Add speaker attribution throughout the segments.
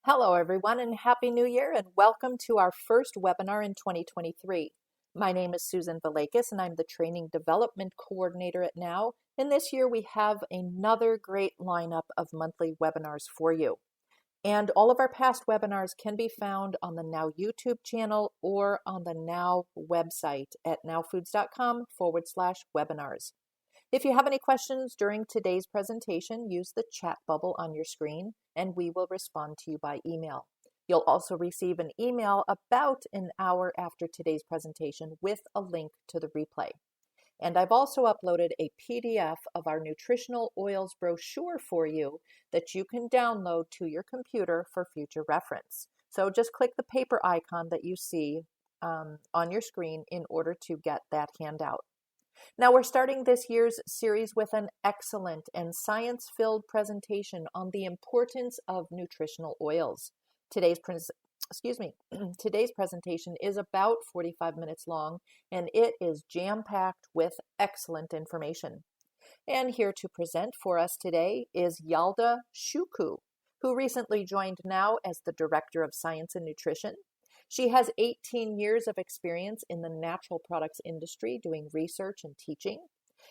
Speaker 1: Hello, everyone, and Happy New Year, and welcome to our first webinar in 2023. My name is Susan Valakis, and I'm the Training Development Coordinator at Now. And this year, we have another great lineup of monthly webinars for you. And all of our past webinars can be found on the Now YouTube channel or on the Now website at nowfoods.com/webinars. If you have any questions during today's presentation, use the chat bubble on your screen and we will respond to you by email. You'll also receive an email about an hour after today's presentation with a link to the replay. And I've also uploaded a PDF of our nutritional oils brochure for you that you can download to your computer for future reference. So just click the paper icon that you see on your screen in order to get that handout. Now we're starting this year's series with an excellent and science-filled presentation on the importance of nutritional oils. Today's presentation is about 45 minutes long, and it is jam-packed with excellent information. And here to present for us today is Yalda Shokooh, who recently joined Now as the Director of Science and Nutrition. She has 18 years of experience in the natural products industry doing research and teaching.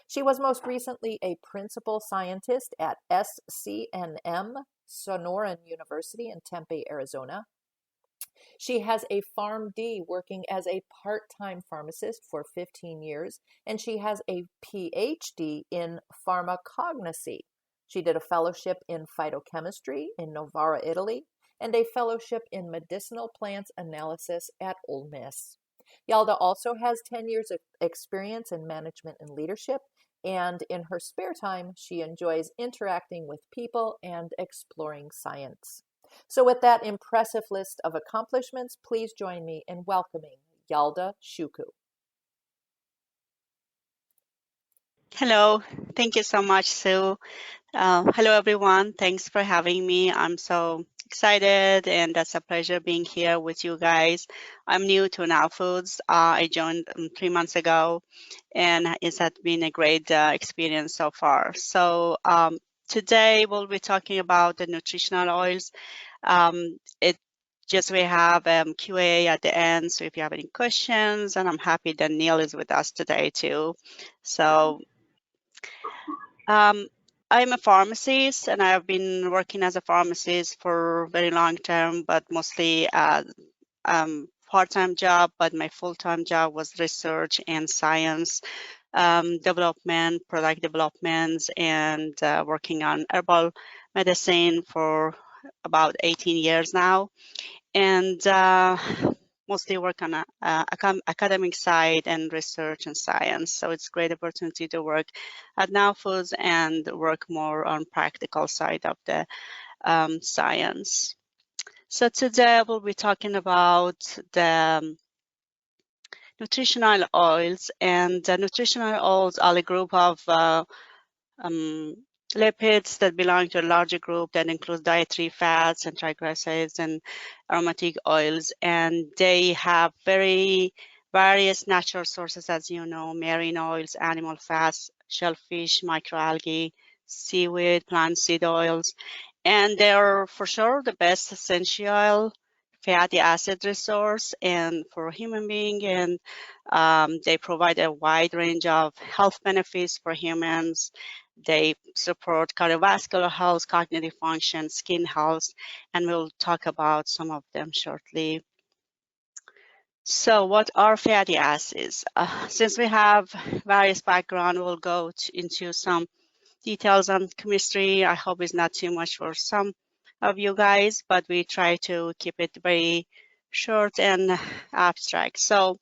Speaker 1: She was most recently a principal scientist at SCNM, Sonoran University in Tempe, Arizona. She has a PharmD working as a part-time pharmacist for 15 years, and she has a PhD in pharmacognosy. She did a fellowship in phytochemistry in Novara, Italy, and a fellowship in medicinal plants analysis at Ole Miss. Yalda also has 10 years of experience in management and leadership, and in her spare time, she enjoys interacting with people and exploring science. So with that impressive list of accomplishments, please join me in welcoming Yalda Shokooh.
Speaker 2: Hello, thank you so much, Sue. Hello, everyone. Thanks for having me. I'm so excited, and it's a pleasure being here with you guys. I'm new to Now Foods. I joined 3 months ago, and it's had been a great experience so far. So today we'll be talking about the nutritional oils. We have Q&A at the end, so if you have any questions, and I'm happy that Neil is with us today too. So I'm a pharmacist, and I've been working as a pharmacist for a very long term, but mostly part-time job, but my full-time job was research and science development, product developments, and working on herbal medicine for about 18 years now. And mostly work on academic side and research and science. So it's a great opportunity to work at Now Foods and work more on practical side of the science. So today we'll be talking about the nutritional oils, and the nutritional oils are a group of lipids that belong to a larger group that includes dietary fats and triglycerides and aromatic oils, and they have very various natural sources, as you know: marine oils, animal fats, shellfish, microalgae, seaweed, plant seed oils, and they're for sure the best essential fatty acid resource and for a human being, and they provide a wide range of health benefits for humans. They support cardiovascular health, cognitive function, skin health, and we'll talk about some of them shortly. So what are fatty acids? Since we have various background, we'll go into some details on chemistry. I hope it's not too much for some of you guys, but we try to keep it very short and abstract. So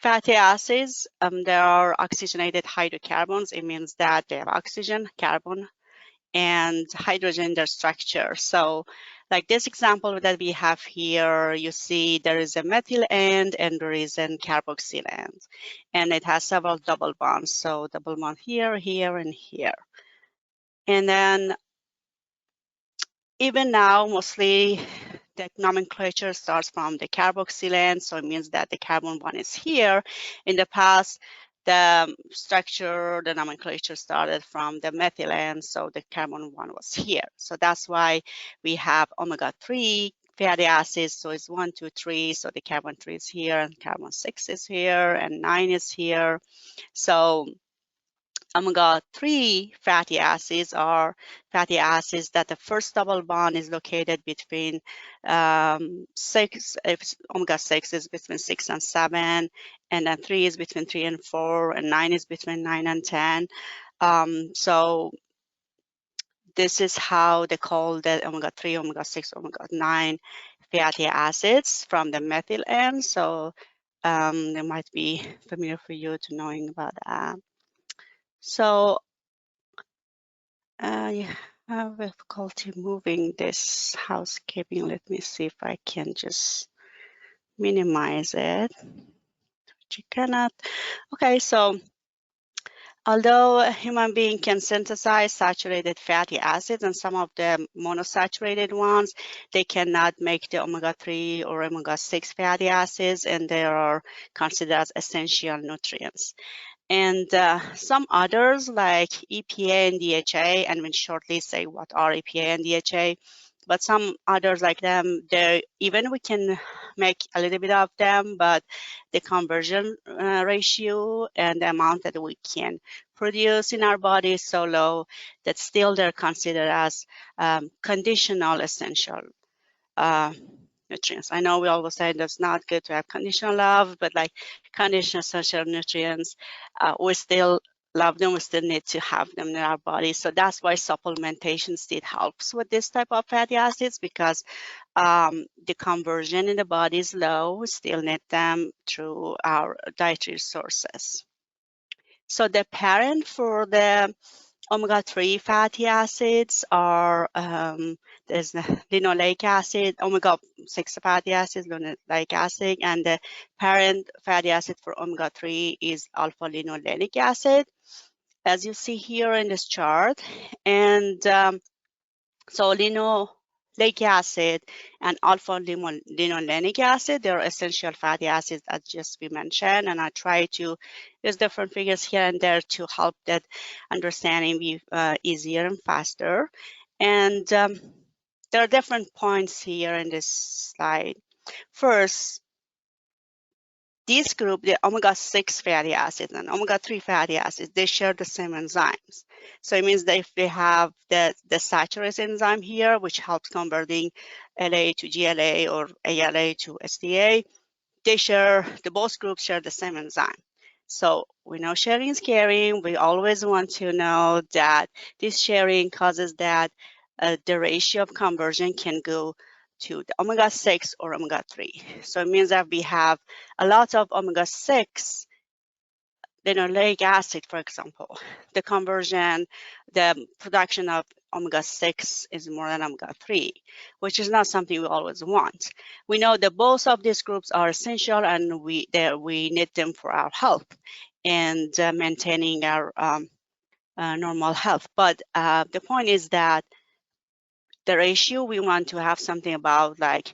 Speaker 2: fatty acids, they are oxygenated hydrocarbons. It means that they have oxygen, carbon, and hydrogen in their structure. So like this example that we have here, you see there is a methyl end and there is a carboxyl end, and it has several double bonds. So double bond here, here, and here. And then even now, mostly the nomenclature starts from the carboxyl end, so it means that the carbon one is here. In the past, the structure, the nomenclature started from the methyl end, so the carbon one was here. So that's why we have omega-3 fatty acids. So it's 1, 2, 3. So the carbon 3 is here, and carbon 6 is here, and 9 is here. So omega-3 fatty acids are fatty acids that the first double bond is located between 6, if omega-6 is between 6 and 7, and then 3 is between 3 and 4, and 9 is between 9 and 10. So this is how they call the omega-3, omega-6, omega-9 fatty acids from the methyl end. So they might be familiar for you to knowing about that. So I have difficulty moving this housekeeping. Let me see if I can just minimize it. But you cannot. Okay, so although a human being can synthesize saturated fatty acids and some of the monosaturated ones, they cannot make the omega-3 or omega-6 fatty acids, and they are considered as essential nutrients. And some others like EPA and DHA, and we'll shortly say what are EPA and DHA, but some others like them, even we can make a little bit of them, but the conversion ratio and the amount that we can produce in our body is so low that still they're considered as conditional essential nutrients. I know we always say that's not good to have conditional love, but like conditional essential nutrients, we still love them. We still need to have them in our body. So that's why supplementation still helps with this type of fatty acids, because the conversion in the body is low. We still need them through our dietary sources. So the parent for the omega-3 fatty acids are there's linoleic acid, omega-6 fatty acids, linoleic acid, and the parent fatty acid for omega-3 is alpha-linolenic acid, as you see here in this chart. And so linoleic acid and alpha-linolenic acid, they're essential fatty acids, as just we mentioned, and I try to use different figures here and there to help that understanding be easier and faster. And there are different points here in this slide. First, this group, the omega-6 fatty acids and omega-3 fatty acids, they share the same enzymes. So it means that if they have the saturase enzyme here, which helps converting LA to GLA or ALA to SDA, both groups share the same enzyme. So we know sharing is caring. We always want to know that this sharing causes that the ratio of conversion can go to the omega-6 or omega-3. So it means that we have a lot of omega-6, linoleic acid, for example. The conversion, the production of omega-6 is more than omega-3, which is not something we always want. We know that both of these groups are essential, and we need them for our health and maintaining our normal health. But the point is that the ratio, we want to have something about like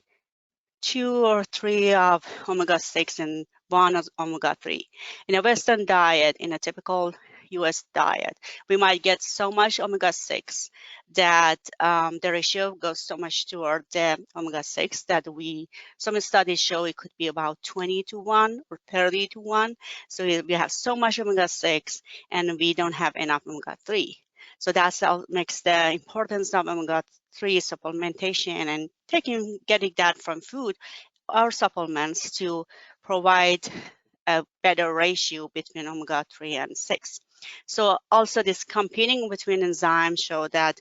Speaker 2: 2 or 3 of omega-6 and 1 of omega-3. In a Western diet, in a typical US diet, we might get so much omega-6 that the ratio goes so much toward the omega-6 that some studies show it could be about 20 to 1 or 30 to 1. So we have so much omega-6 and we don't have enough omega-3. So that's what makes the importance of omega-3 supplementation and getting that from food or supplements to provide a better ratio between omega-3 and 6. So also this competing between enzymes show that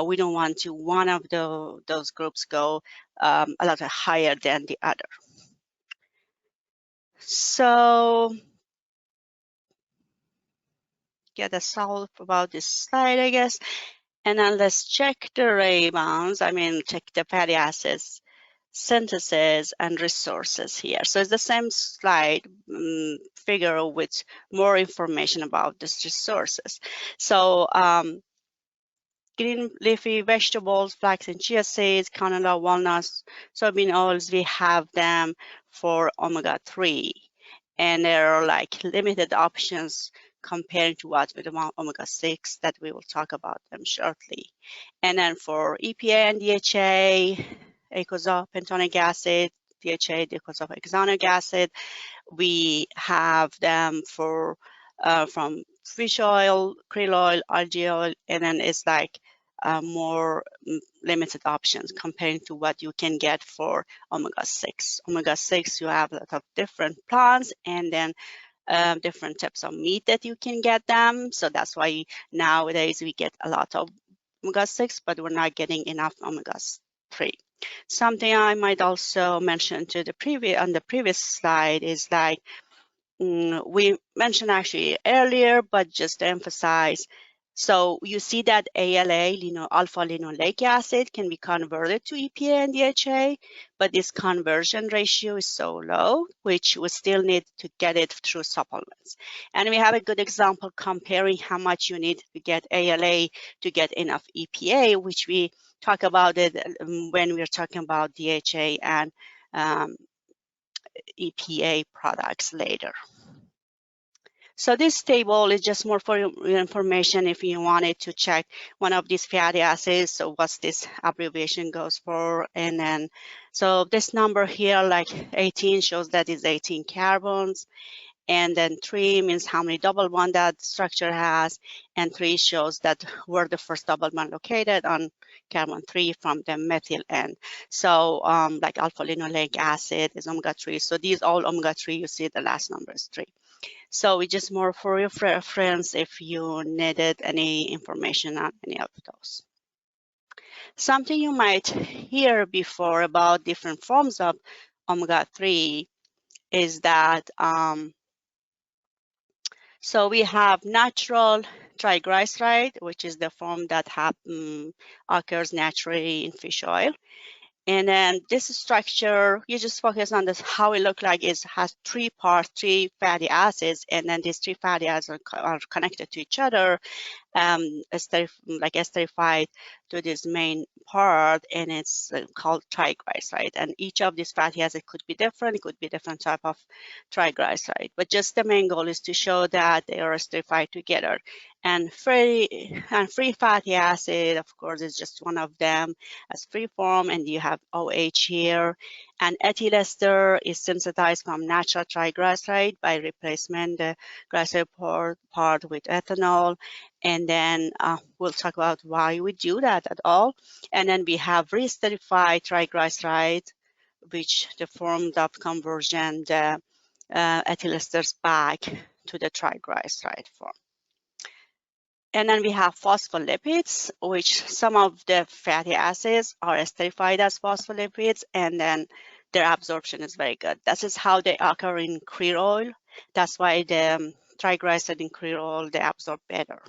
Speaker 2: we don't want to one of those groups go a lot higher than the other. So get a solve about this slide, I guess. And then let's check the rebounds. Check the fatty acids synthesis and resources here. So it's the same slide figure with more information about these resources. So green leafy vegetables, flax and chia seeds, canola, walnuts, soybean oils, we have them for omega-3. and there are like limited options compared to what with omega-6 that we will talk about them shortly. And then for EPA and DHA, eicosapentaenoic acid, DHA, docosahexaenoic acid, we have them for from fish oil, krill oil, algae oil, and then it's like more limited options comparing to what you can get for omega-6. Omega-6, you have a lot of different plants and then different types of meat that you can get them. So that's why nowadays we get a lot of omega-6, but we're not getting enough omega-3. Something I might also mention to on the previous slide is like we mentioned actually earlier, but just to emphasize, so you see that ALA, alpha linoleic acid, can be converted to EPA and DHA, but this conversion ratio is so low, which we still need to get it through supplements. And we have a good example comparing how much you need to get ALA to get enough EPA, which we talk about it when we're talking about DHA and EPA products later. So this table is just more for your information if you wanted to check one of these fatty acids. So what's this abbreviation goes for? And then, so this number here, like 18, shows that it's 18 carbons. And then 3 means how many double bond that structure has. And 3 shows that where the first double bond located on carbon 3 from the methyl end. So like alpha linoleic acid is omega-3. So these all omega-3, you see the last number is 3. So it's just more for your reference if you needed any information on any of those. Something you might hear before about different forms of omega-3 is that so we have natural triglyceride, which is the form that occurs naturally in fish oil. And then this structure, you just focus on this, how it looks like it has 3 parts, 3 fatty acids, and then these 3 fatty acids are connected to each other, esterified to this main part, and it's called triglyceride. And each of these fatty acids could be different. It could be different type of triglyceride, but just the main goal is to show that they are esterified together. And free fatty acid, of course, is just one of them as free form, and you have OH here. And ethyl ester is synthesized from natural triglyceride by replacement the glycerol part with ethanol. And then we'll talk about why we do that at all. And then we have re-esterified triglyceride, which the form of conversion the ethyl esters back to the triglyceride form. And then we have phospholipids, which some of the fatty acids are esterified as phospholipids, and then their absorption is very good. That is how they occur in krill oil. That's why the triglyceride in krill oil, they absorb better.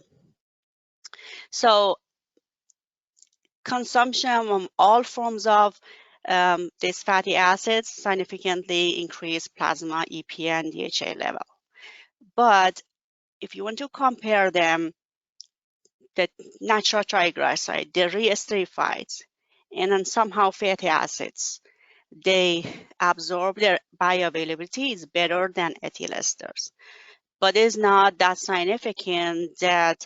Speaker 2: So consumption of all forms of these fatty acids significantly increase plasma EPA and DHA level. But if you want to compare them, the natural triglyceride, the re-esterified, and then somehow fatty acids, they absorb, their bioavailability is better than ethyl esters. But it's not that significant that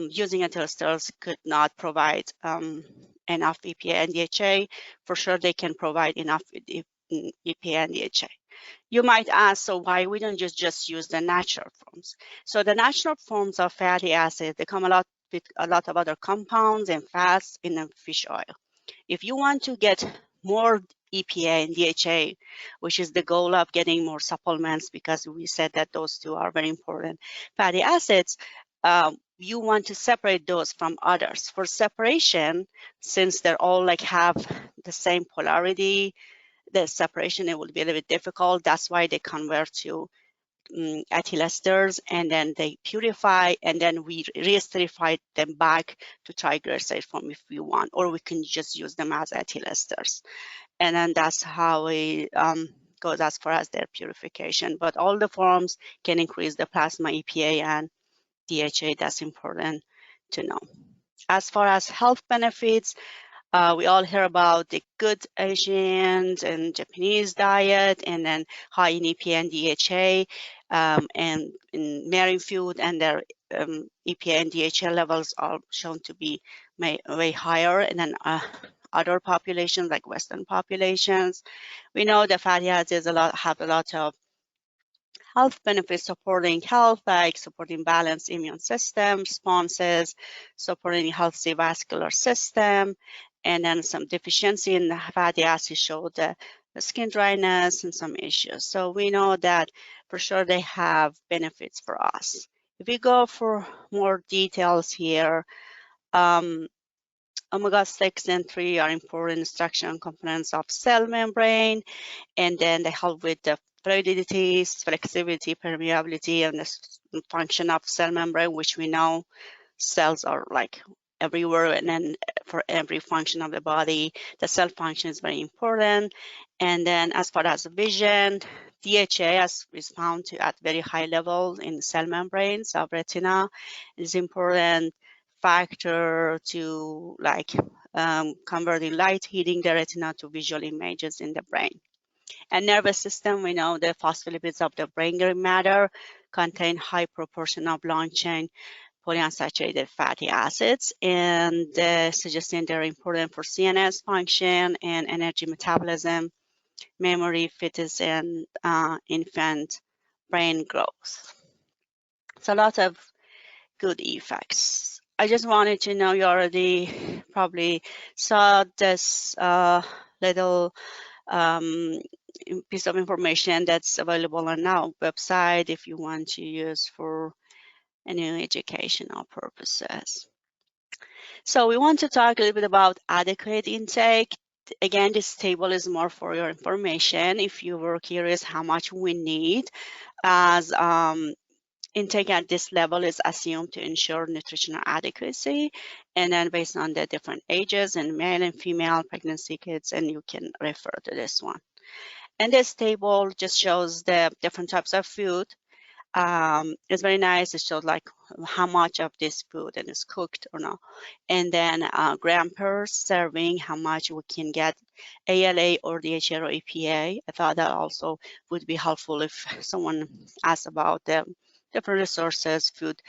Speaker 2: using ethyl esters could not provide enough EPA and DHA. For sure, they can provide enough EPA and DHA. You might ask, so why we don't just use the natural forms? So the natural forms of fatty acid, they come with a lot of other compounds and fats in the fish oil. If you want to get more EPA and DHA, which is the goal of getting more supplements, because we said that those two are very important fatty acids, you want to separate those from others. For separation, since they're all like have the same polarity, the separation, it will be a little bit difficult. That's why they convert to ethyl esters, and then they purify, and then we re-esterify them back to triglyceride form if we want, or we can just use them as ethyl esters. And then that's how it goes as far as their purification. But all the forms can increase the plasma EPA and DHA. That's important to know. As far as health benefits, We all hear about the good Asian and Japanese diet, and then high in EPA and DHA, and in marine food, and their EPA and DHA levels are shown to be way higher. And then other populations, like Western populations, we know the fatty acids have a lot of health benefits, supporting health, like supporting balanced immune system responses, supporting healthy vascular system, and then some deficiency in the fatty acids show the skin dryness and some issues. So we know that for sure they have benefits for us. If we go for more details here, omega-6 and 3 are important structural components of cell membrane, and then they help with the fluidity, flexibility, permeability, and the function of cell membrane, which we know cells are like everywhere, and then for every function of the body, the cell function is very important. And then as far as vision, DHA is found to at very high level in cell membranes of retina. Is important factor to like converting light, heating the retina to visual images in the brain. And nervous system, we know the phospholipids of the brain matter contain high proportion of long-chain polyunsaturated fatty acids, and suggesting they're important for CNS function and energy metabolism, memory, fetus, and infant brain growth. It's a lot of good effects. I just wanted to know, you already probably saw this little piece of information that's available on our website if you want to use for any educational purposes. So we want to talk a little bit about adequate intake. Again, this table is more for your information if you were curious how much we need, as intake at this level is assumed to ensure nutritional adequacy, and then based on the different ages and male and female pregnancy kids, and you can refer to this one. And this table just shows the different types of food. It's very nice. It shows like how much of this food and is cooked or not. And then gram per serving, how much we can get ALA or DHA or EPA. I thought that also would be helpful if someone asks about the different resources, food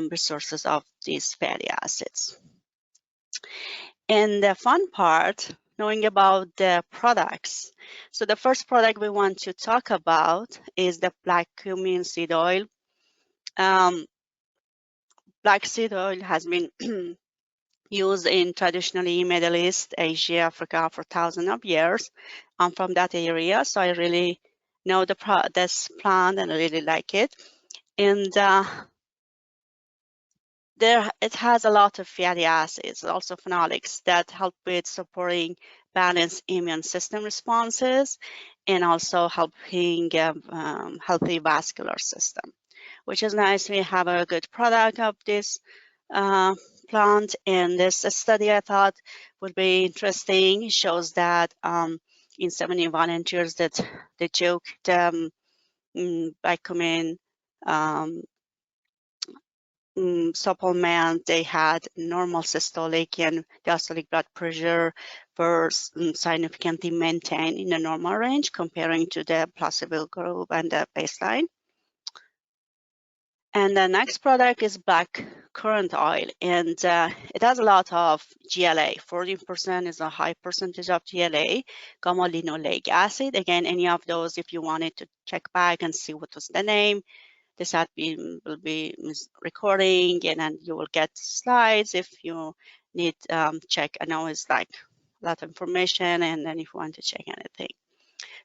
Speaker 2: resources of these fatty acids. And the fun part, knowing about the products. So the first product we want to talk about is the black cumin seed oil. Black seed oil has been used in traditionally Middle East, Asia, Africa for thousands of years. I'm from that area, so I really know this plant and I really like it. And it has a lot of fatty acids, also phenolics, that help with supporting balanced immune system responses and also helping healthy vascular system, which is nice. We have a good product of this plant, and this study I thought would be interesting. It shows that in 70 volunteers that they took Bicomin supplement, they had normal systolic and diastolic blood pressure were significantly maintained in the normal range comparing to the placebo group and the baseline. And the next product is black currant oil, and it has a lot of GLA. 14% is a high percentage of GLA, gamma linoleic acid. Again, any of those, if you wanted to check back and see what was the name, this will be recording, and then you will get slides if you need check. I know it's like a lot of information, and then if you want to check anything.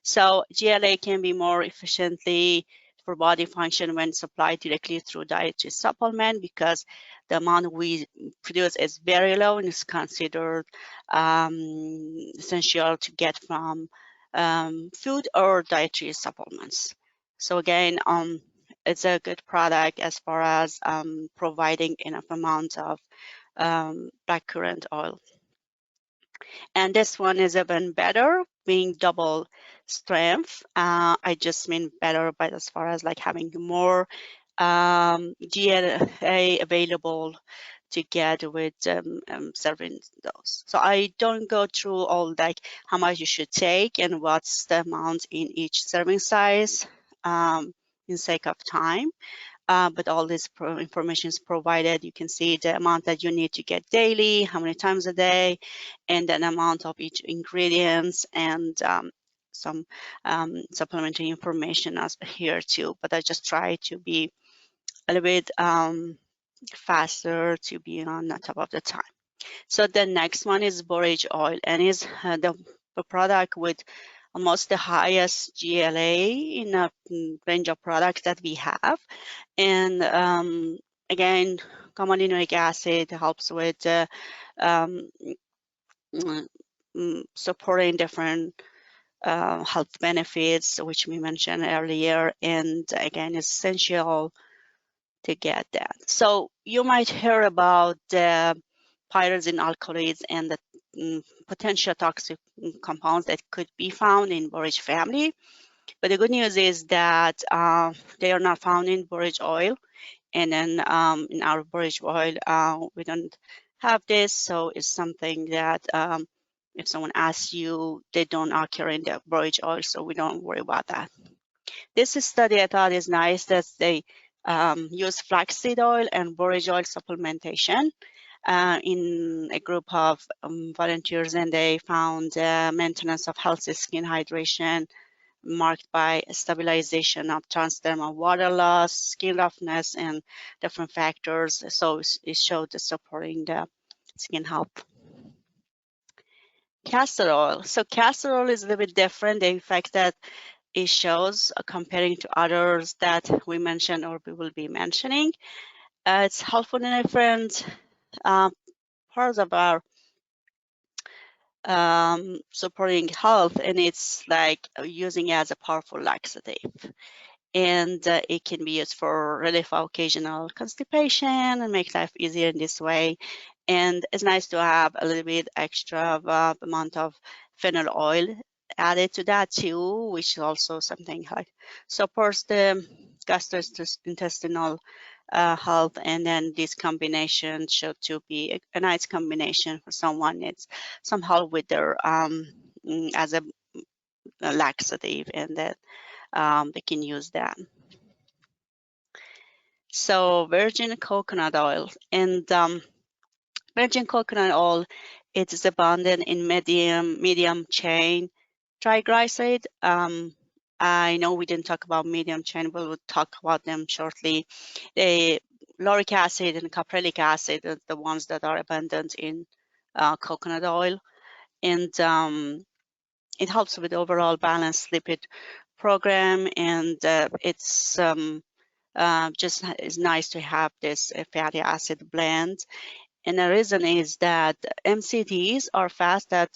Speaker 2: So GLA can be more efficiently for body function when supplied directly through dietary supplement, because the amount we produce is very low and is considered essential to get from food or dietary supplements. So again, it's a good product as far as providing enough amount of blackcurrant oil. And this one is even better, being double strength. I just mean better, but as far as like having more GLA available to get with serving those. So I don't go through all like how much you should take and what's the amount in each serving size in sake of time. But all this information is provided. You can see the amount that you need to get daily, how many times a day, and an amount of each ingredients, and some supplementary information as here too. But I just try to be a little bit faster to be on the top of the time. So the next one is borage oil, and is the product with almost the highest GLA in a range of products that we have. And again, common linoleic acid helps with supporting different health benefits, which we mentioned earlier, and again, it's essential to get that. So you might hear about the pyrazine alkaloids and the potential toxic compounds that could be found in borage family. But the good news is that they are not found in borage oil. And then in our borage oil, we don't have this. So it's something that if someone asks you, they don't occur in the borage oil. So we don't worry about that. This study I thought is nice that they use flaxseed oil and borage oil supplementation in a group of volunteers, and they found maintenance of healthy skin hydration marked by stabilization of transdermal water loss, skin roughness, and different factors. So it showed the supporting the skin health. Castor oil. So castor oil is a little bit different. The effect that it shows comparing to others that we mentioned or we will be mentioning. It's helpful in different parts of our supporting health, and it's like using it as a powerful laxative. And it can be used for relief of occasional constipation and make life easier in this way. And it's nice to have a little bit extra amount of fennel oil added to that too, which is also something like supports the gastrointestinal health. And then this combination should to be a nice combination for someone needs some help with their as a laxative, and that they can use that. So virgin coconut oil, and virgin coconut oil, it is abundant in medium chain triglyceride. I know we didn't talk about medium chain, but we'll talk about them shortly. The lauric acid and caprylic acid are the ones that are abundant in coconut oil, and it helps with overall balanced lipid program, and it's just is nice to have this fatty acid blend. And the reason is that MCTs are fats that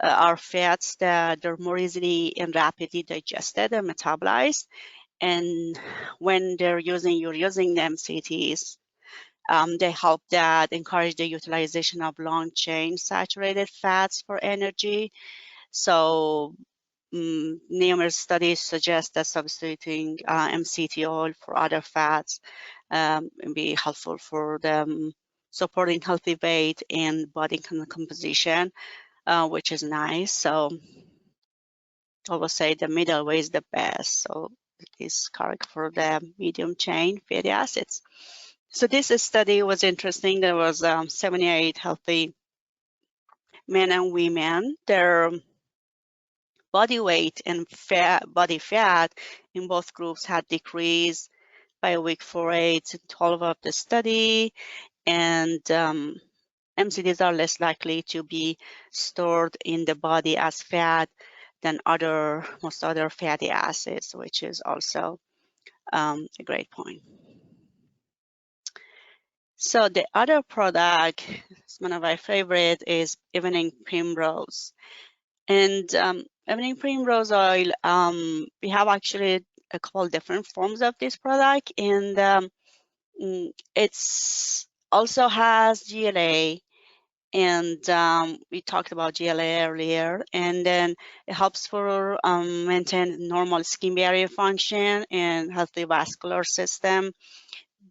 Speaker 2: are fats that are more easily and rapidly digested and metabolized. And when you're using the MCTs, they help that encourage the utilization of long chain saturated fats for energy. So numerous studies suggest that substituting MCT oil for other fats can be helpful for them supporting healthy weight and body composition, which is nice. So I will say the middle way is the best. So it's correct for the medium chain fatty acids. So this study was interesting. There was 78 healthy men and women. Their body weight and body fat in both groups had decreased by week 4, 8, and 12 of the study. And MCTs are less likely to be stored in the body as fat than most other fatty acids, which is also a great point. So the other product, one of my favorite, is evening primrose. And evening primrose oil, we have actually a couple different forms of this product, and it's also has GLA, and we talked about GLA earlier, and then it helps for maintain normal skin barrier function and healthy vascular system.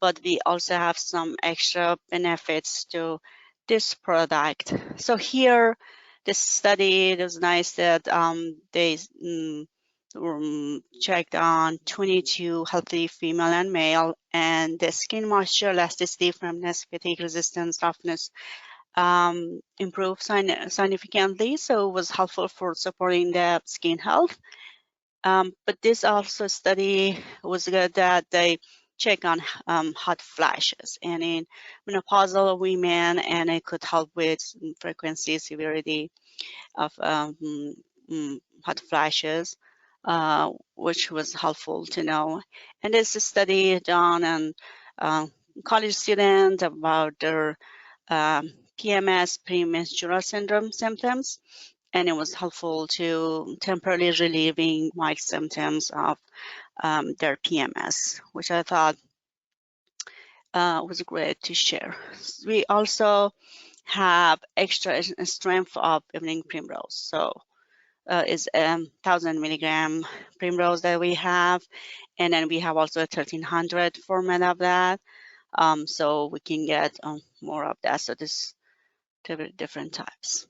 Speaker 2: but we also have some extra benefits to this product. So here, this study, it was nice that they checked on 22 healthy female and male, and the skin moisture, elasticity, firmness, fatigue resistance, toughness improved significantly. So it was helpful for supporting the skin health. But this also study was good that they check on hot flashes and in menopausal women, and it could help with frequency, severity of hot flashes, which was helpful to know. And this study done on college students about their PMS, premenstrual syndrome symptoms, and it was helpful to temporarily relieving mild symptoms of their PMS, which I thought was great to share. We also have extra strength of evening primrose. So it's 1,000 milligram primrose that we have, and then we have also a 1,300 format of that. So we can get more of that. So this different types.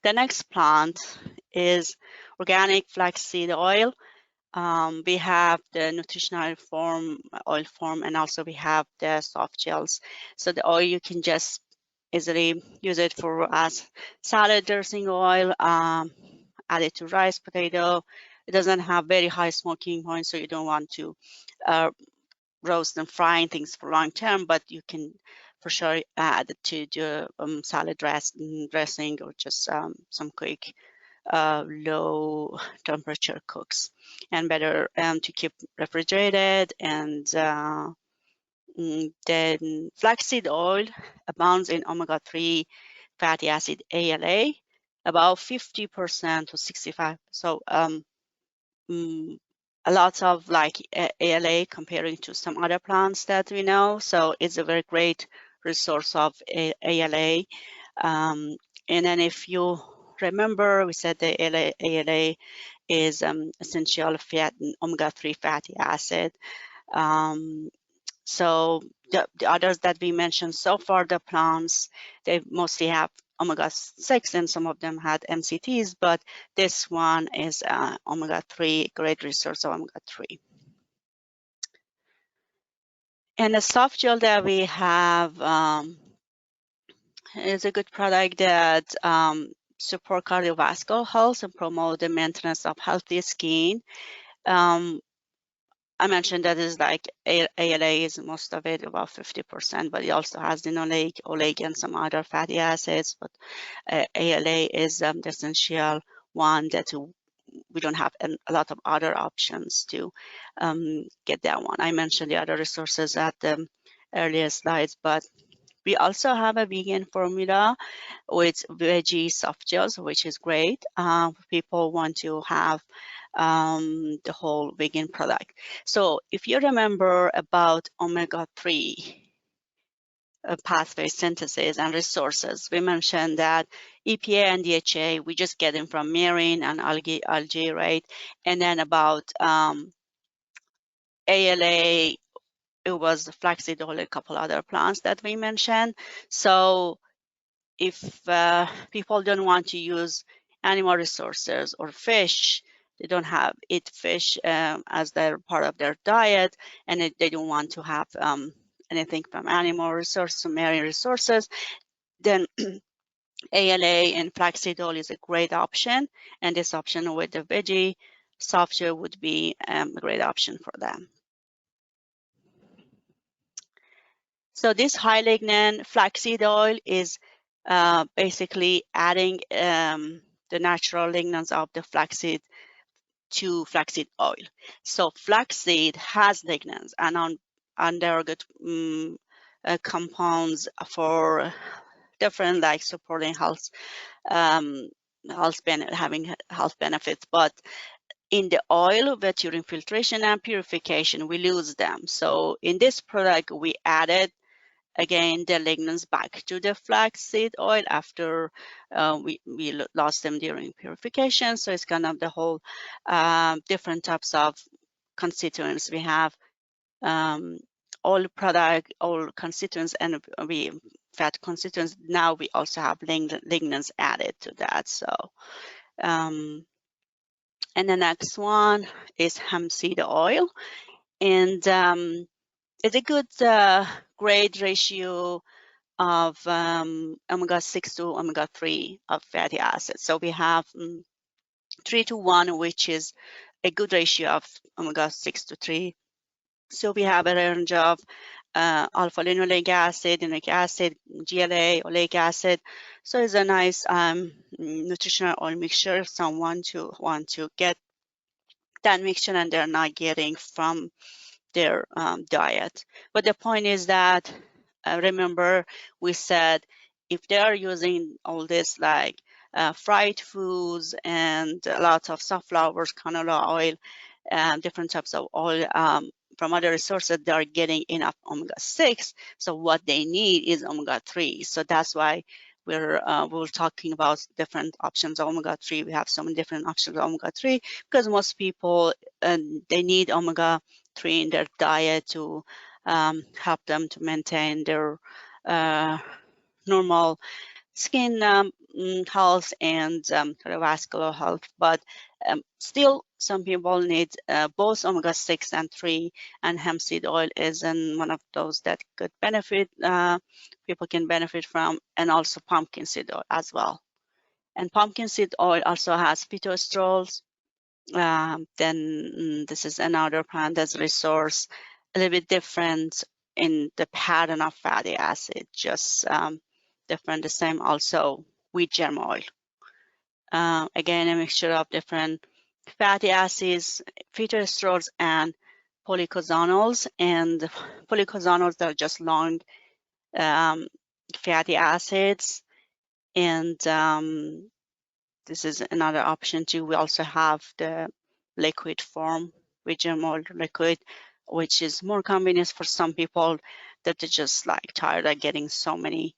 Speaker 2: The next plant is organic flaxseed oil. We have the nutritional form, oil form, and also we have the soft gels. So the oil, you can just easily use it for as salad dressing oil, add it to rice, potato. It doesn't have very high smoking point, so you don't want to roast and frying things for long term, but you can for sure add it to the salad dressing or just some quick low temperature cooks, and better to keep refrigerated. And then flaxseed oil abounds in omega-3 fatty acid ALA, about 50% to 65. So a lot of like ALA comparing to some other plants that we know. So it's a very great resource of ALA. And then if you remember, we said the ALA is essential fat, omega-3 fatty acid. So the others that we mentioned so far, the plants, they mostly have omega-6, and some of them had MCTs, but this one is omega-3, great resource of omega-3. And the soft gel that we have is a good product that support cardiovascular health and promote the maintenance of healthy skin. I mentioned that is like ALA is most of it, about 50%, but it also has linoleic, oleic, and some other fatty acids. But ALA is the essential one that we don't have a lot of other options to get that one. I mentioned the other resources at the earlier slides, but we also have a vegan formula with veggie soft gels, which is great. People want to have the whole vegan product. So if you remember about omega-3 pathway synthesis and resources, we mentioned that EPA and DHA, we just get them from marine and algae, right? And then about ALA, it was flaxseed oil, a couple other plants that we mentioned. So if people don't want to use animal resources or fish, they don't eat fish as their part of their diet, and they don't want to have anything from animal resources or marine resources, then ALA and flaxseed oil is a great option, and this option with the veggie soft gel would be a great option for them. So this high lignin flaxseed oil is basically adding the natural lignans of the flaxseed to flaxseed oil. So flaxseed has lignans, and there are good compounds for different, like supporting health, having health benefits. But in the oil, during filtration and purification, we lose them. So in this product, we added again the lignans back to the flaxseed oil after we lost them during purification. So it's kind of the whole different types of constituents. We have oil product, oil constituents, and fat constituents. Now we also have lignans added to that. So, and the next one is hemp seed oil, and it's a good grade ratio of omega-6 to omega-3 of fatty acids. So we have 3 to 1, which is a good ratio of omega-6 to 3. So we have a range of alpha-linoleic acid, linoleic acid, GLA, oleic acid. So it's a nice nutritional oil mixture if someone want to get that mixture and they're not getting from their diet. But the point is that, remember, we said if they are using all this like fried foods and lots of sunflowers, canola oil, different types of oil from other sources, they are getting enough omega-6. So what they need is omega-3. So that's why we're talking about different options of omega-3. We have so many different options of omega-3 because most people they need omega-3 in their diet to help them to maintain their normal skin health and cardiovascular health. But still, some people need both omega-6 and 3, and hemp seed oil is one of those that could benefit, people can benefit from, and also pumpkin seed oil as well. And pumpkin seed oil also has phytoesterols. Then this is another plant that's resource, a little bit different in the pattern of fatty acid, just different, the same also with germ oil. Again, a mixture of different fatty acids, phytoesterols, and polycosanols. And polycosanols are just long fatty acids. And this is another option too. We also have the liquid form with germ oil liquid, which is more convenient for some people that are just like tired of getting so many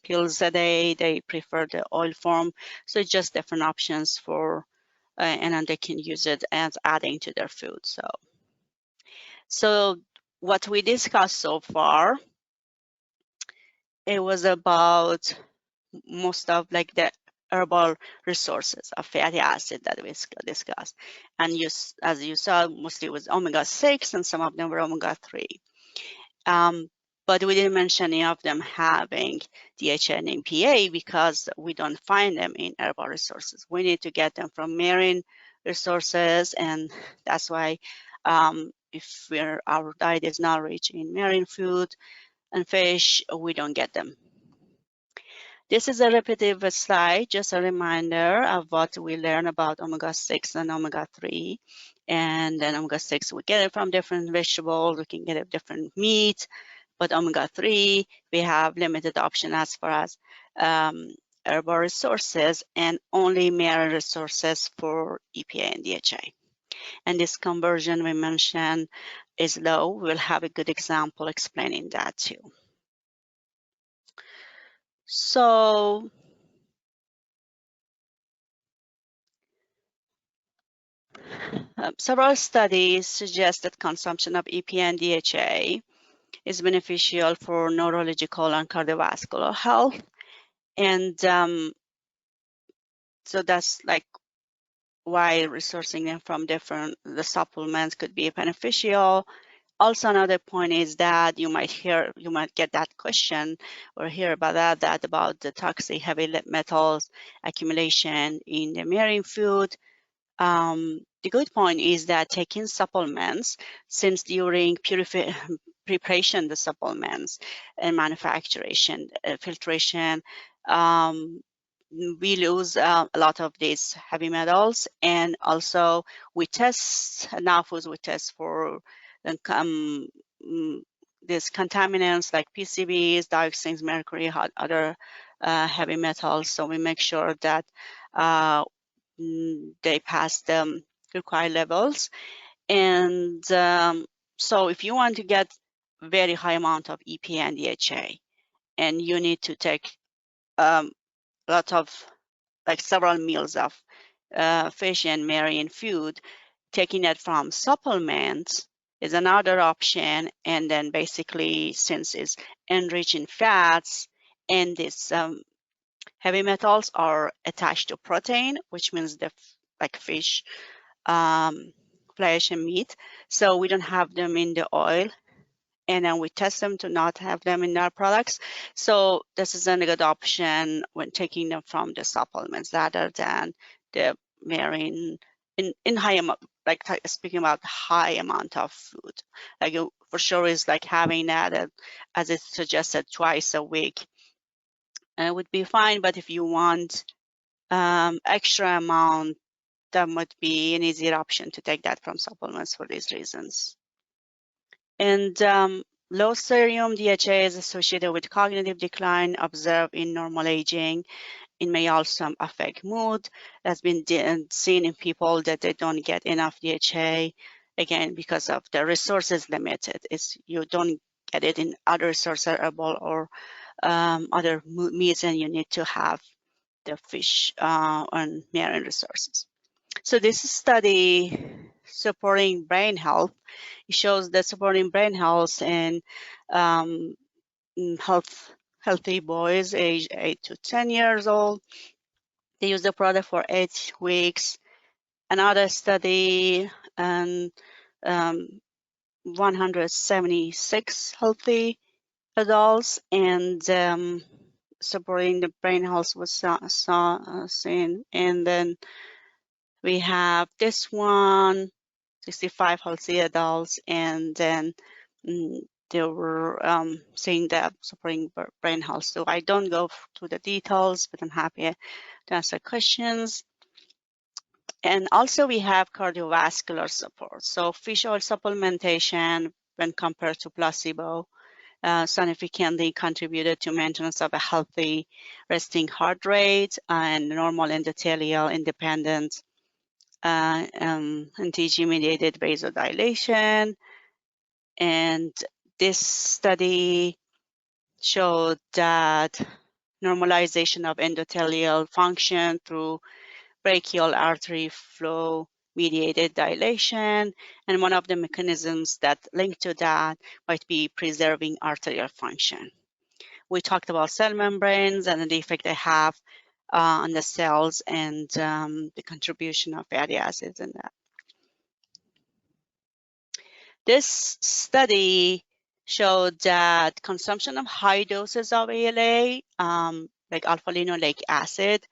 Speaker 2: pills a day. They prefer the oil form. So it's just different options for, and then they can use it as adding to their food. So what we discussed so far, it was about most of like the herbal resources of fatty acid that we discussed. And as you saw, mostly it was omega-6 and some of them were omega-3. But we didn't mention any of them having DHA and EPA because we don't find them in herbal resources. We need to get them from marine resources, and that's why if our diet is not rich in marine food and fish, we don't get them. This is a repetitive slide, just a reminder of what we learn about omega-6 and omega-3. And then omega-6, we get it from different vegetables, we can get it different meat, but omega-3, we have limited option as far as herbal resources and only marine resources for EPA and DHA. And this conversion we mentioned is low. We'll have a good example explaining that too. So several studies suggest that consumption of EPA and DHA is beneficial for neurological and cardiovascular health. And so that's like why resourcing them from the supplements could be beneficial. Also, another point is that you might get that question or hear about that about the toxic heavy metals accumulation in the marine food. The good point is that taking supplements, since during preparation, the supplements and manufacturing, filtration, we lose a lot of these heavy metals, and also we test NAFUs, we test for these contaminants like PCBs, dioxins, mercury, other heavy metals. So we make sure that they pass the required levels. And so if you want to get very high amount of EPA and DHA, and you need to take a lot of, like several meals of fish and marine food, taking it from supplements is another option. And then basically, since it's enriched in fats and these heavy metals are attached to protein, which means the like fish, flesh and meat, so we don't have them in the oil, and then we test them to not have them in our products. So this is a good option when taking them from the supplements rather than the marine in high amount, like speaking about high amount of food. Like for sure is like having that as it's suggested twice a week would be fine. But if you want extra amount, that might be an easier option to take that from supplements for these reasons. And low serum DHA is associated with cognitive decline observed in normal aging. It may also affect mood. That's been seen in people that they don't get enough DHA, again, because of the resources limited. You don't get it in other sources or other meats, and you need to have the fish and marine resources. So this study supporting brain health, it shows that supporting brain health in healthy boys aged 8 to 10 years old. They use the product for 8 weeks. Another study on 176 healthy adults, and supporting the brain health was seen. And then we have this one, 65 healthy adults, and then they were saying that supporting brain health. So I don't go through the details, but I'm happy to answer questions. And also we have cardiovascular support. So fish oil supplementation when compared to placebo significantly contributed to maintenance of a healthy resting heart rate and normal endothelial independent NTG-mediated vasodilation. And this study showed that normalization of endothelial function through brachial artery flow mediated dilation, and one of the mechanisms that link to that might be preserving arterial function. We talked about cell membranes and the effect they have on the cells, and the contribution of fatty acids in that. This study showed that consumption of high doses of ALA, like alpha-linoleic acid,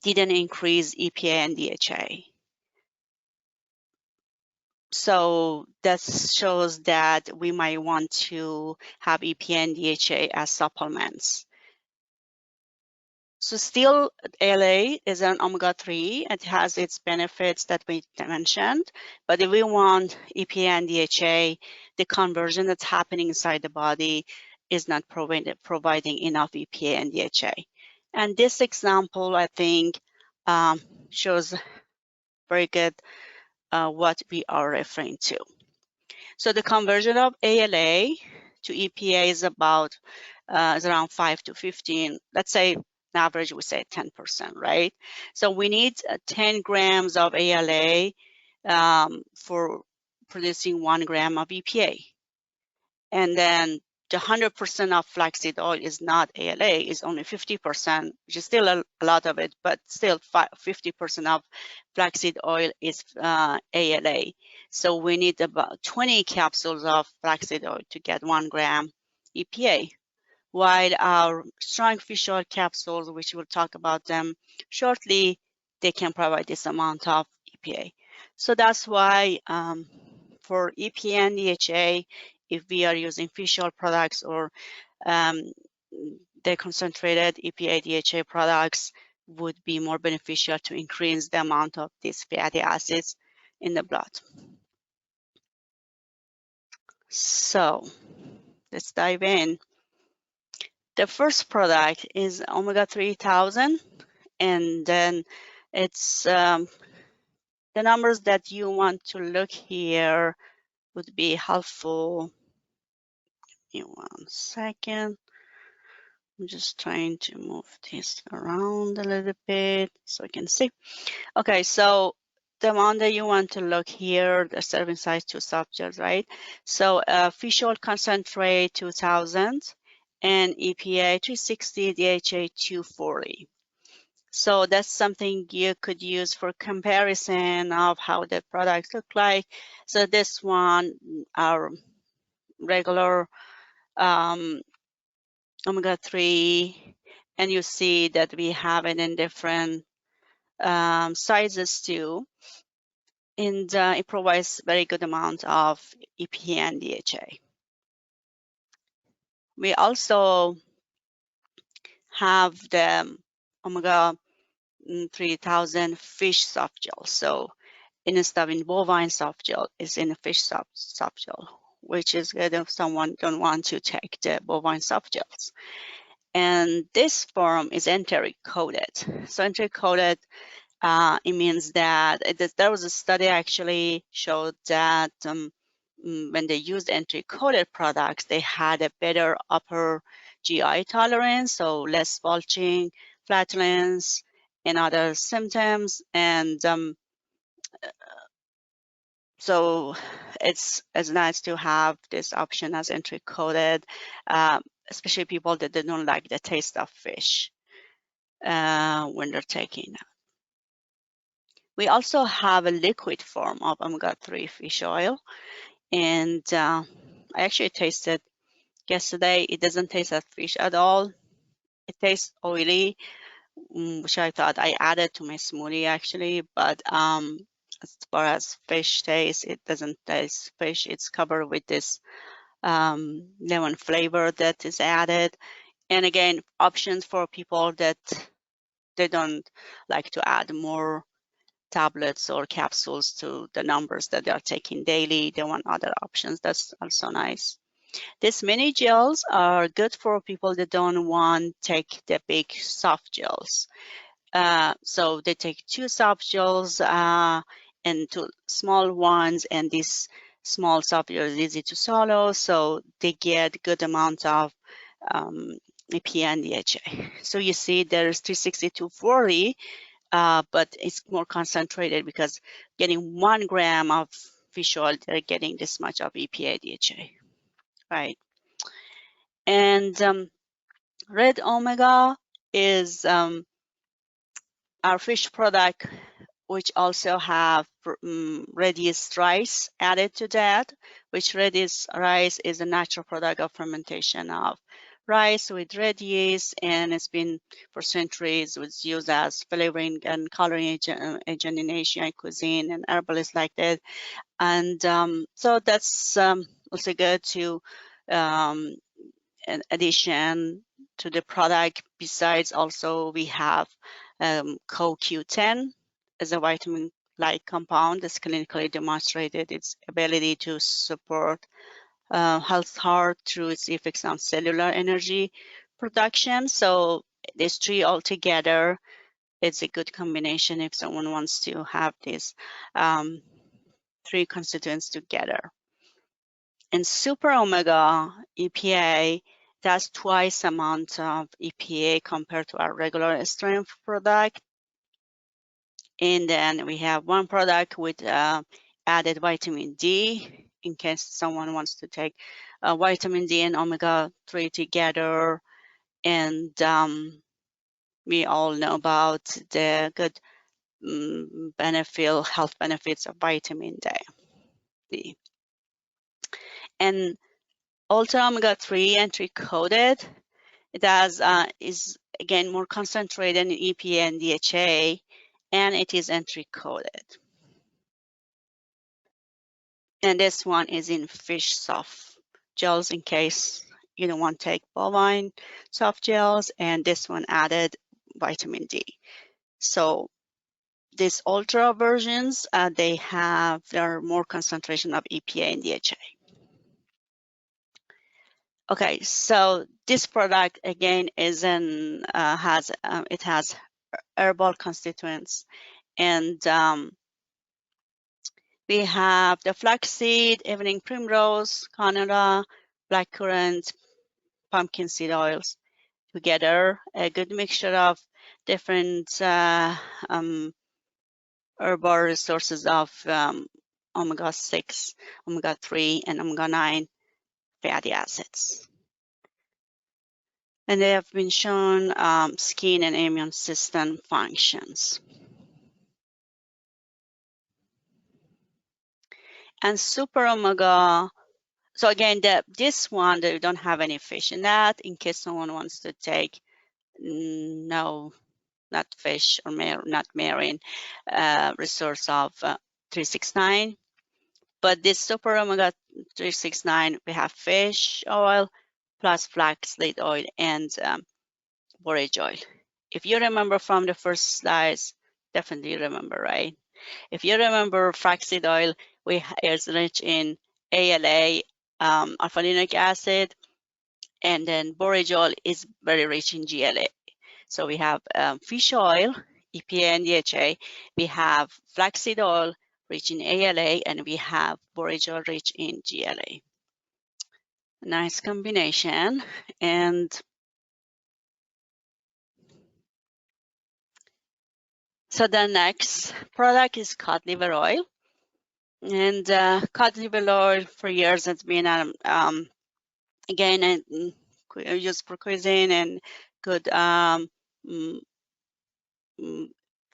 Speaker 2: didn't increase EPA and DHA. So that shows that we might want to have EPA and DHA as supplements. So still, ALA is an omega-3. It has its benefits that we mentioned. But if we want EPA and DHA, the conversion that's happening inside the body is not providing enough EPA and DHA. And this example, I think, shows very good what we are referring to. So the conversion of ALA to EPA is about is around 5 to 15. Let's say on average we say 10%, right? So we need 10 grams of ALA for producing 1 gram of EPA. And then the 100% of flaxseed oil is not ALA, it's only 50%, which is still a lot of it, but still 50% of flaxseed oil is ALA. So we need about 20 capsules of flaxseed oil to get 1 gram EPA. While our strong fish oil capsules, which we'll talk about them shortly, they can provide this amount of EPA. So that's why for EPA and DHA, if we are using fish oil products or the concentrated EPA DHA products, would be more beneficial to increase the amount of these fatty acids in the blood. So let's dive in. The first product is omega 3000, and then it's the numbers that you want to look here would be helpful. Give me 1 second. I'm just trying to move this around a little bit so I can see. Okay, so the amount that you want to look here, the serving size, 2 soft gels, right? So fish oil concentrate 2000 and EPA 360, DHA 240. So that's something you could use for comparison of how the products look like. So this one, our regular omega-3, and you see that we have it in different sizes too. And it provides very good amount of EPA and DHA. We also have the omega 3000 fish soft gel. So instead of in bovine soft gel, it's in a fish soft gel, which is good if someone don't want to take the bovine soft gels. And this form is enteric coated. So enteric coated, it means that there was a study actually showed that when they used enteric coated products, they had a better upper GI tolerance, so less bulging, flatulence, and other symptoms. And so it's nice to have this option as enteric coated, especially people that they don't like the taste of fish when they're taking them. We also have a liquid form of omega-3 fish oil, and I actually tasted yesterday. It doesn't taste like fish at all. It tastes oily, which I thought I added to my smoothie actually, but as far as fish taste, it doesn't taste fish. It's covered with this lemon flavor that is added. And again, options for people that they don't like to add more tablets or capsules to the numbers that they are taking daily. They want other options. That's also nice. These mini gels are good for people that don't want to take the big soft gels. So they take 2 soft gels and 2 small ones, and these small soft gels are easy to swallow, so they get good amount of EPA and DHA. So you see there's 360 to 40, but it's more concentrated because getting 1 gram of fish oil, they're getting this much of EPA, DHA, right? And red omega is our fish product, which also have red yeast rice added to that, which red yeast rice is a natural product of fermentation of rice with red yeast, and it's been for centuries was used as flavoring and coloring agent in Asian cuisine and herbalists like that. And so that's also good to an addition to the product. Besides, also we have CoQ10 as a vitamin-like compound that's clinically demonstrated its ability to support health heart through its effects on cellular energy production. So these 3 altogether, it's a good combination if someone wants to have these 3 constituents together. And super omega EPA, that's twice amount of EPA compared to our regular strength product. And then we have 1 product with added vitamin D in case someone wants to take vitamin D and omega-3 together. And we all know about the good health benefits of vitamin D. And ultra omega-3 enteric coated, it is again more concentrated in EPA and DHA, and it is enteric coated. And this one is in fish soft gels in case you don't want to take bovine soft gels, and this one added vitamin D. So these ultra versions, there are more concentration of EPA and DHA. Okay, so this product again has herbal constituents, and we have the flaxseed, evening primrose, canela, blackcurrant, pumpkin seed oils together. A good mixture of different herbal resources of omega-6, omega-3, and omega-9 fatty acids. And they have been shown skin and immune system functions. And super omega, so again, this one, they don't have any fish in that, in case someone wants to take, no, not fish or not marine resource of 369. But this super omega 369, we have fish oil plus flaxseed oil and borage oil. If you remember from the first slides, definitely remember, right? If you remember, flaxseed oil is rich in ALA, alpha-linoleic acid, and then borage oil is very rich in GLA. So we have fish oil, EPA and DHA. We have flaxseed oil rich in ALA, and we have borage oil rich in GLA. Nice combination. And so the next product is cod liver oil. And cod liver oil for years has been, again, used for cuisine and good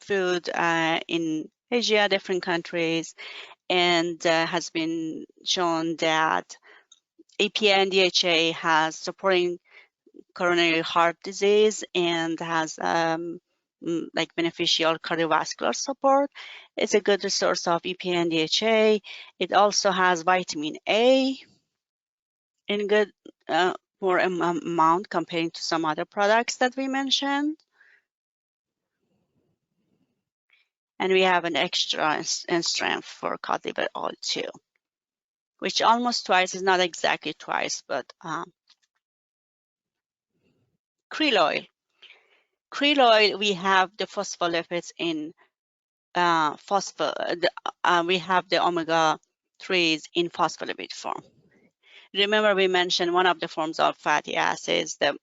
Speaker 2: food in Asia, different countries, and has been shown that EPA and DHA has supporting coronary heart disease and has like beneficial cardiovascular support. It's a good resource of EPA and DHA. It also has vitamin A in good more amount comparing to some other products that we mentioned. And we have an extra in strength for cod liver oil too, which almost twice, is not exactly twice, but krill oil. Krill oil, we have the phospholipids in we have the omega-3s in phospholipid form. Remember, we mentioned one of the forms of fatty acids, the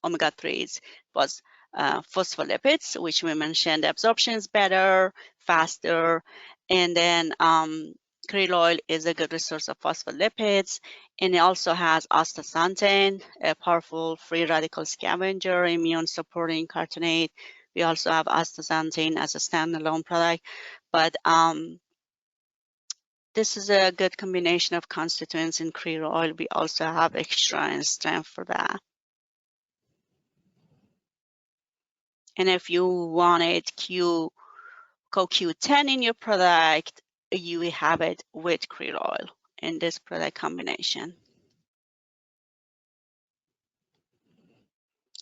Speaker 2: omega-3s, was phospholipids, which we mentioned the absorption is better, faster, and then krill oil is a good resource of phospholipids, and it also has astaxanthin, a powerful free radical scavenger, immune supporting carotenoid. We also have astaxanthin as a standalone product, but this is a good combination of constituents in krill oil. We also have extra and strength for that. And if you wanted CoQ10 in your product, you will have it with krill oil in this product combination.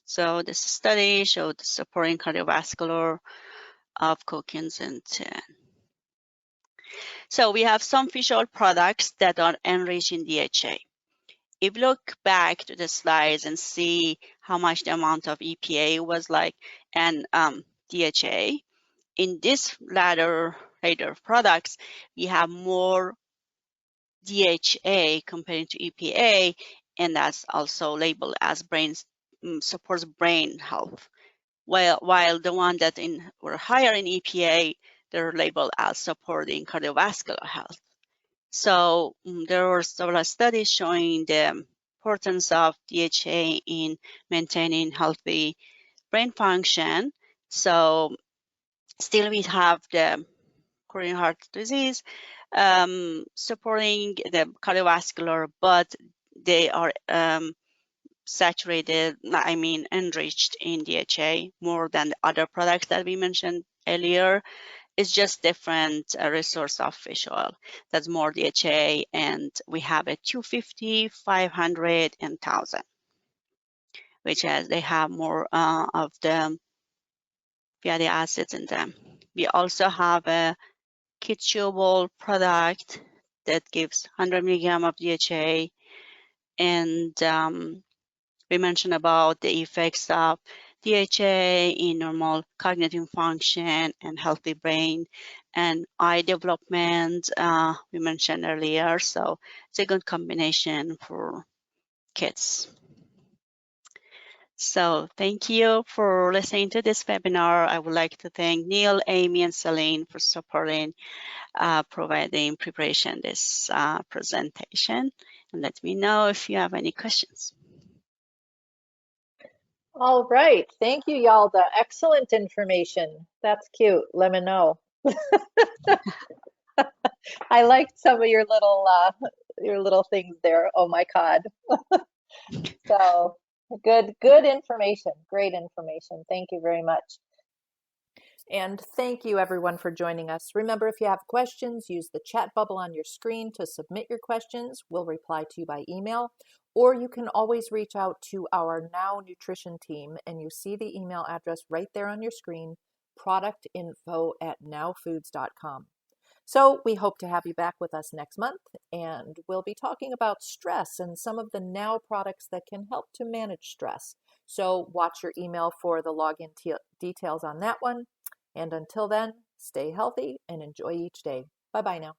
Speaker 2: So this study showed supporting cardiovascular of CoQ10. So we have some fish oil products that are enriched in DHA. If you look back to the slides and see how much the amount of EPA was like and DHA, in this later products, we have more DHA compared to EPA, and that's also labeled as supports brain health. While the one that were higher in EPA, they're labeled as supporting cardiovascular health. So there were several studies showing the importance of DHA in maintaining healthy brain function. So still we have the coronary heart disease supporting the cardiovascular, but they are saturated, enriched in DHA more than the other products that we mentioned earlier. It's just different resource of fish oil. That's more DHA, and we have a 250, 500, and 1000, which they have more of the fatty acids in them. We also have a chewable product that gives 100 milligram of DHA, and we mentioned about the effects of DHA in normal cognitive function and healthy brain and eye development, we mentioned earlier. So it's a good combination for kids. So thank you for listening to this webinar. I would like to thank Neil, Amy, and Celine for supporting, providing preparation this presentation. And let me know if you have any questions.
Speaker 1: All right. Thank you, Yalda. Excellent information. That's cute. Let me know. I liked some of your little things there. Oh my God. So good information. Great information. Thank you very much. And thank you everyone for joining us. Remember, if you have questions, use the chat bubble on your screen to submit your questions. We'll reply to you by email, or you can always reach out to our Now Nutrition team, and you see the email address right there on your screen, productinfo@nowfoods.com. So we hope to have you back with us next month, and we'll be talking about stress and some of the Now products that can help to manage stress. So watch your email for the login details on that one. And until then, stay healthy and enjoy each day. Bye-bye now.